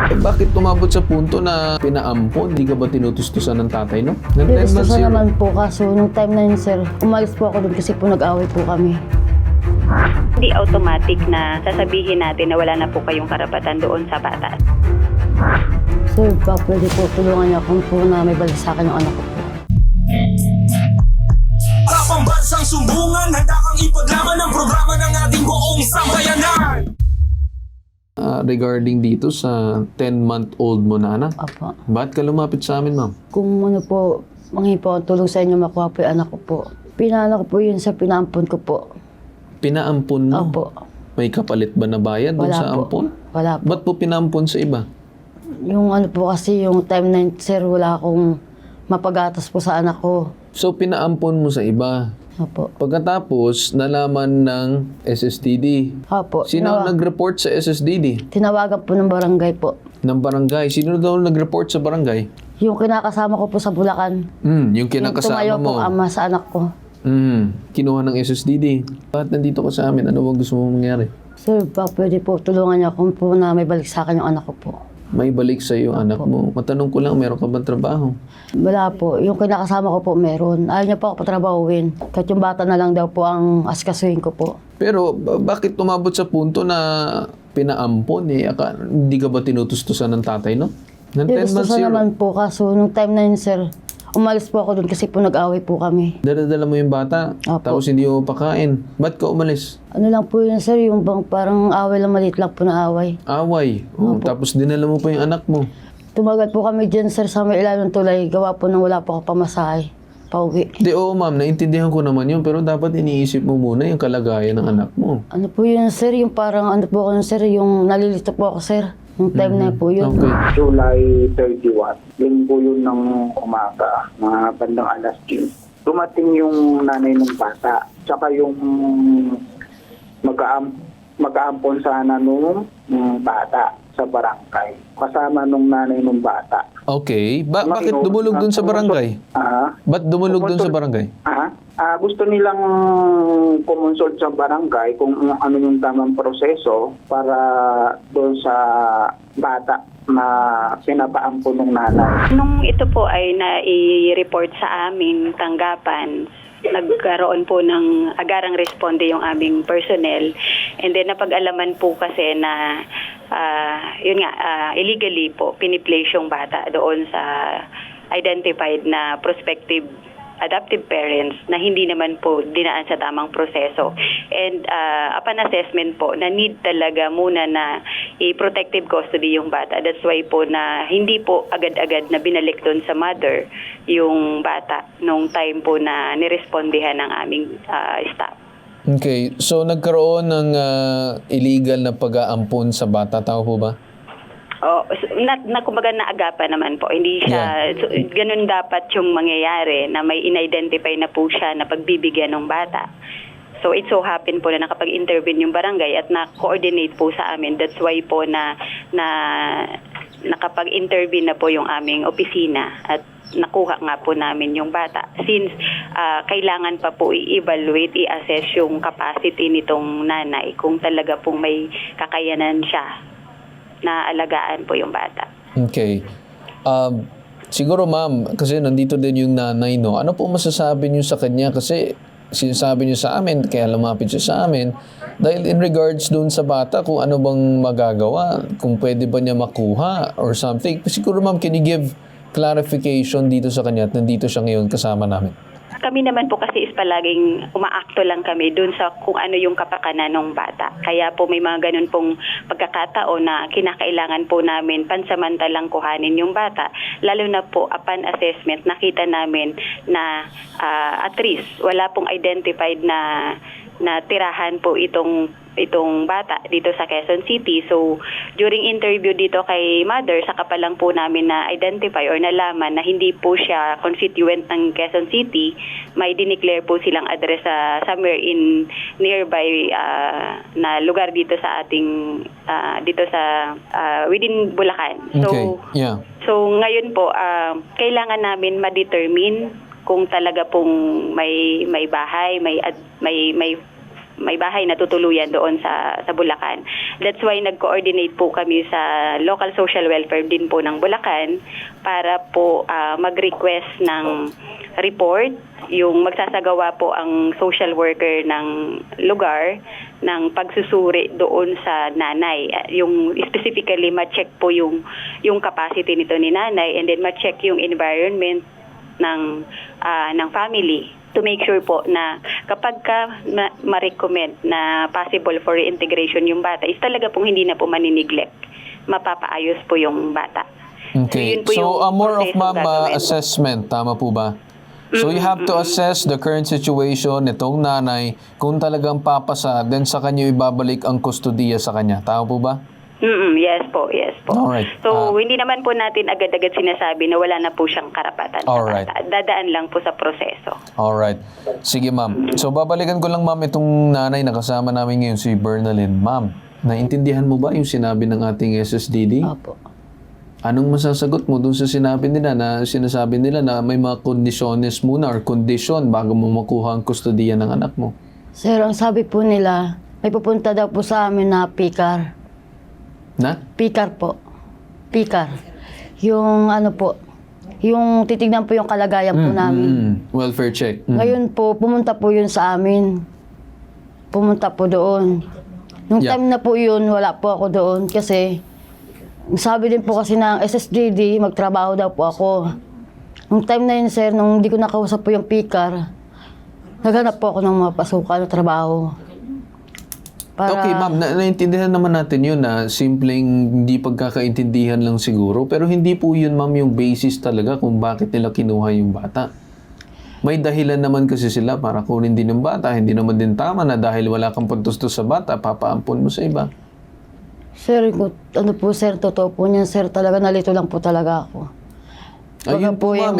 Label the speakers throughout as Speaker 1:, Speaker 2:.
Speaker 1: Bakit tumabot sa punto na pinaampon? Hindi ka ba tinutustusan ng tatay, no?
Speaker 2: Tinustusan naman po, kaso nung time na yun, sir, umalis po ako doon kasi po nag-away po kami.
Speaker 3: Hindi automatic na sasabihin natin na wala na po kayong karapatan doon sa bata.
Speaker 2: Sir, pa pwede po tulungan niya kung po na may balik sa akin yung anak ko po.
Speaker 4: Para pambansang sumbungan, handa kang ipaglaban ang programa ng ating buong sambayanan.
Speaker 1: Regarding dito sa 10-month-old mo na anak,
Speaker 2: Apa.
Speaker 1: ba't ka lumapit sa amin, ma'am?
Speaker 2: Kung ano po, manghipo po ang tulong sa inyo, makuha po yung anak ko po. Pinano ko po yun sa pinaampon ko po.
Speaker 1: Pinaampon mo?
Speaker 2: Opo.
Speaker 1: May kapalit ba na bayad doon
Speaker 2: Wala
Speaker 1: sa
Speaker 2: po.
Speaker 1: ampon?
Speaker 2: Wala po.
Speaker 1: Ba't po pinaampon sa iba?
Speaker 2: Yung ano po kasi, yung time na yun, sir, wala akong mapagatas po sa anak ko.
Speaker 1: So, pinaampon mo sa iba.
Speaker 2: Opo.
Speaker 1: Pagkatapos, nalaman ng SSDD.
Speaker 2: Opo.
Speaker 1: Sino ang nag-report sa SSDD?
Speaker 2: Tinawagan po ng barangay po.
Speaker 1: Ng barangay. Sino daw nag-report sa barangay?
Speaker 2: Yung kinakasama ko po sa Bulacan.
Speaker 1: Yung kinakasama
Speaker 2: Yung tumayo
Speaker 1: mo.
Speaker 2: pong ama sa anak ko.
Speaker 1: Kinuha ng SSDD. Bakit nandito ka sa amin? Ano bang gusto mo mangyari?
Speaker 2: Sir, pa pwede po tulungan niya kung po na may balik sa akin yung anak ko po.
Speaker 1: May balik sa iyo anak mo. Matanong ko lang, meron ka bang trabaho?
Speaker 2: Wala po. Yung kinakasama ko po meron. Ayaw niya po ako patrabahuin. Kahit yung bata na lang daw po ang askasuhin ko po.
Speaker 1: Pero bakit tumabot sa punto na pinaampon eh? Hindi ka ba tinutustusan ng tatay, no? Ng 10 months
Speaker 2: Gusto naman po, kaso nung time na yun, sir, umalis po ako doon kasi po nag-away po kami.
Speaker 1: Dala-dala mo yung bata,
Speaker 2: Opo.
Speaker 1: tapos hindi mo pakain. Ba't ka umalis?
Speaker 2: Ano lang po yun, sir, yung bang parang away lang, maliit lang po na away.
Speaker 1: Away. Tapos dinala mo pa yung anak mo.
Speaker 2: Tumagal po kami dyan, sir, sa may ilalim ng tulay. Gawa po nang wala po ako pamasahe. Pauwi.
Speaker 1: Di, oo ma'am, naintindihan ko naman yun, pero dapat iniisip mo muna yung kalagayan ng anak mo.
Speaker 2: Ano po yun, sir, yung parang ano po ako, sir, yung nalilito po ako, sir. Yung time na po yun.
Speaker 1: Okay.
Speaker 5: July 31, linggo yun ng umaga, mga bandang alas 10. Dumating yung nanay ng bata, tsaka yung mag-aampon sana nung bata sa barangay, kasama nung nanay ng bata.
Speaker 1: Okay. Bakit dumulog dun sa barangay? Ba't dumulog dun sa barangay?
Speaker 5: Gusto nilang kumonsult sa barangay kung ano yung tamang proseso para doon sa bata na pinapaampon ng nanay.
Speaker 3: Nung ito po ay nai-report sa aming tanggapan, nagkaroon po ng agarang responde yung aming personnel. And then napag-alaman po kasi na illegally po piniplace yung bata doon sa identified na prospective adoptive parents na hindi naman po dinaan sa tamang proseso. And upon assessment po, na need talaga muna na i-protective custody yung bata. That's why po na hindi po agad-agad na binalik doon sa mother yung bata nung time po na nirespondihan ng aming staff.
Speaker 1: Okay. So, nagkaroon ng illegal na pag-aampon sa bata. Tao po ba?
Speaker 3: Kumbaga naagapan naman po. Hindi siya, so, ganun dapat yung mangyayari na may in-identify na po siya na pagbibigyan ng bata. So it so happen po na nakapag-intervene yung barangay at na-coordinate po sa amin. That's why po na nakapag-intervene na po yung aming opisina at nakuha nga po namin yung bata. Since kailangan pa po i-evaluate, i-assess yung capacity nitong nanay kung talaga pong may kakayanan siya na alagaan po yung bata.
Speaker 1: Okay. Siguro ma'am, kasi nandito din yung nanay, no? Ano po masasabi niyo sa kanya? Kasi sinasabi niyo sa amin, kaya lumapit siya sa amin, dahil in regards dun sa bata, kung ano bang magagawa, kung pwede ba niya makuha or something. Siguro ma'am, can you give clarification dito sa kanya at nandito siya ngayon kasama namin?
Speaker 3: Kami naman po kasi is palaging umaakto lang kami dun sa kung ano yung kapakanan ng bata. Kaya po may mga ganun pong pagkakataon na kinakailangan po namin pansamantalang kuhanin yung bata. Lalo na po upon assessment, nakita namin na at least wala pong identified na tirahan po itong bata dito sa Quezon City. So, during interview dito kay mother, saka pa lang po namin na-identify or nalaman na hindi po siya constituent ng Quezon City. May dineclare po silang address sa somewhere in nearby na lugar dito sa ating, within Bulacan. So,
Speaker 1: Okay. Yeah.
Speaker 3: So, ngayon po, kailangan namin ma-determine kung talaga pong may bahay, may may bahay na tutuluyan doon sa Bulacan. That's why nag-coordinate po kami sa local social welfare din po ng Bulacan para po mag-request ng report, yung magsasagawa po ang social worker ng lugar ng pagsusuri doon sa nanay. Yung specifically ma-check po yung capacity nito ni nanay, and then ma-check yung environment ng family to make sure po na kapag ma-recommend na possible for reintegration yung bata is talaga pong hindi na po maniniglect, mapapaayos po yung bata.
Speaker 1: Okay.
Speaker 3: yun po yung
Speaker 1: So, more of
Speaker 3: prosesong
Speaker 1: ma'am
Speaker 3: gagawin.
Speaker 1: assessment, tama po ba? So, you have to assess the current situation nitong nanay, kung talagang papasa, then sa kanya ibabalik ang kustodiya sa kanya. Tama po ba?
Speaker 3: Yes po, yes po.
Speaker 1: Alright.
Speaker 3: So, hindi naman po natin agad-agad sinasabi na wala na po siyang karapatan sa
Speaker 1: Alright.
Speaker 3: bata. Dadaan lang po sa proseso.
Speaker 1: Alright. Sige, ma'am. So, babalikan ko lang, ma'am, itong nanay na kasama namin ngayon, si Bernalyn. Ma'am, naintindihan mo ba yung sinabi ng ating SSDD?
Speaker 2: Opo.
Speaker 1: Anong masasagot mo dun sa sinabi nila na sinasabi nila na may mga kondisyones muna or kondisyon bago mo makuha ang kustodiya ng anak mo?
Speaker 2: Sir, ang sabi po nila, may pupunta daw po sa amin na pikar.
Speaker 1: Na?
Speaker 2: Pikar po. Pikar. Yung ano po, yung titignan po yung kalagayan po namin.
Speaker 1: Welfare check.
Speaker 2: Ngayon po, pumunta po yun sa amin. Pumunta po doon. Nung
Speaker 1: Yeah.
Speaker 2: time na po yun, wala po ako doon kasi sabi din po kasi ng SSDD, magtrabaho daw po ako. Nung time na yun, sir, nung hindi ko nakausap po yung pikar, naghanap po ako ng mga pasukan na trabaho.
Speaker 1: Okay, ma'am, naintindihan naman natin yun na simpleng hindi pagkakaintindihan lang siguro. Pero hindi po yun, ma'am, yung basis talaga kung bakit nila kinuha yung bata. May dahilan naman kasi sila para kunin din yung bata. Hindi naman din tama na dahil wala kang pagtustos sa bata, papaampon mo sa iba.
Speaker 2: Sir, ano po sir, totoo po niyan sir, talaga nalito lang po talaga ako.
Speaker 1: Ayun po, ma'am,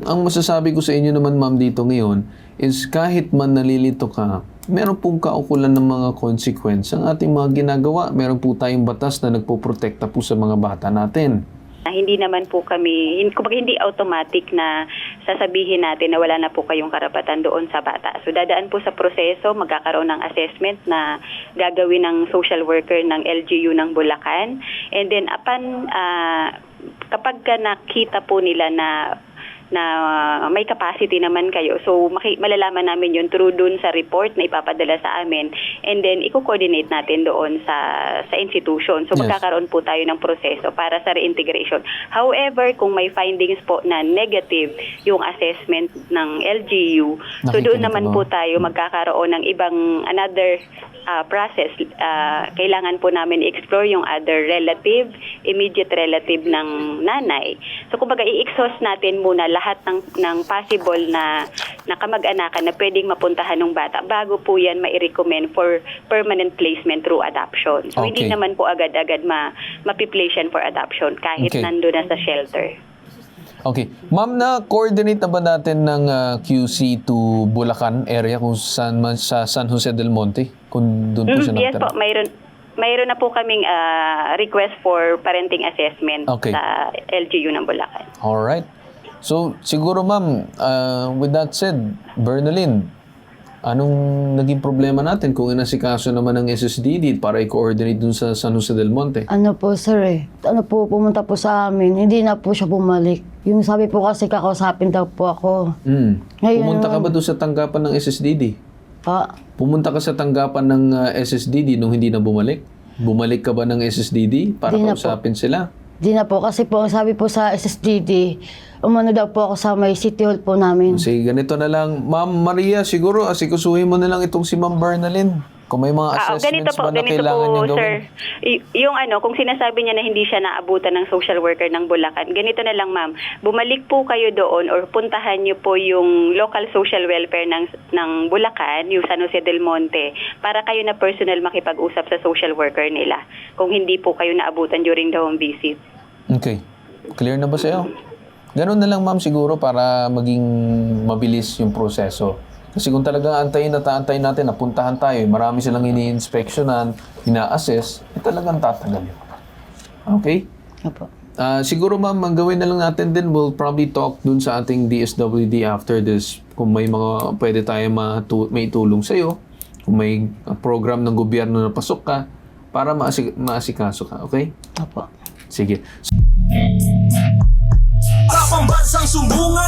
Speaker 1: ang masasabi ko sa inyo naman, ma'am, dito ngayon is kahit man nalilito ka, meron pong kaukulan ng mga consequence ang ating mga ginagawa. Meron po tayong batas na nagpoprotekta po sa mga bata natin.
Speaker 3: Hindi naman po kami, kumbaga hindi automatic na sasabihin natin na wala na po kayong karapatan doon sa bata. So dadaan po sa proseso, magkakaroon ng assessment na gagawin ng social worker ng LGU ng Bulacan. And then upon, kapag nakita po nila na may capacity naman kayo. So, malalaman namin yun through dun sa report na ipapadala sa amin. And then, i-coordinate natin doon sa institution. So,
Speaker 1: Yes.
Speaker 3: magkakaroon po tayo ng proseso para sa reintegration. However, kung may findings po na negative yung assessment ng LGU, so doon naman po tayo magkakaroon ng another process. Kailangan po namin i-explore yung other relative, immediate relative ng nanay. So, kumbaga, i-exhaust natin muna lahat ng possible na kamag-anakan na pwedeng mapuntahan ng bata bago po yan mai-recommend for permanent placement through adoption. So, hindi
Speaker 1: Okay.
Speaker 3: naman po agad-agad mapiplace yan for adoption kahit
Speaker 1: Okay.
Speaker 3: nandun na sa shelter.
Speaker 1: Okay. Ma'am, na-coordinate na ba natin ng QC to Bulacan area kung saan man sa San Jose del Monte? Kung doon po siya
Speaker 3: Yes
Speaker 1: nakatira?
Speaker 3: po, mayroon na po kaming request for parenting assessment
Speaker 1: Okay.
Speaker 3: sa LGU ng Bulacan.
Speaker 1: Alright. So, siguro ma'am, with that said, Bernalyn, anong naging problema natin kung inasikaso naman ng SSDD para i-coordinate dun sa San Jose del Monte?
Speaker 2: Ano po sir pumunta po sa amin, hindi na po siya bumalik. Yung sabi po kasi kakausapin daw po ako. Ngayon,
Speaker 1: Pumunta ka ba doon sa tanggapan ng SSDD? Pumunta ka sa tanggapan ng SSDD nung hindi na bumalik? Bumalik ka ba ng SSDD para
Speaker 2: Di na
Speaker 1: kausapin sila?
Speaker 2: Di na po kasi po, ang sabi po sa SSDD, umano daw po ako sa may City Hall po namin.
Speaker 1: Sige, ganito na lang. Ma'am Maria, siguro asikusuhin mo na lang itong si Ma'am Bernalyn. Kung may mga assessments ba na kailangan nyo
Speaker 3: sir.
Speaker 1: gawin?
Speaker 3: Yung kung sinasabi niya na hindi siya naabutan ng social worker ng Bulacan, ganito na lang ma'am, bumalik po kayo doon or puntahan niyo po yung local social welfare ng Bulacan, yung San Jose del Monte, para kayo na personal makipag-usap sa social worker nila kung hindi po kayo naabutan during the home visit.
Speaker 1: Okay. Clear na ba sa'yo? Ganun na lang ma'am siguro para maging mabilis yung proseso. Kasi kung talagang antayin natin, napuntahan tayo, marami silang ini-inspectionan, ina-assess, talagang tatagal yun. Okay?
Speaker 2: Opo.
Speaker 1: Siguro ma'am, ang gawin na lang natin din, we'll probably talk dun sa ating DSWD after this kung may mga pwede tayo may tulong sa'yo. kung may program ng gobyerno na pasok ka, para maasikaso ka, okay?
Speaker 2: Opo.
Speaker 1: Sige.
Speaker 4: Sa pambansang sumbungan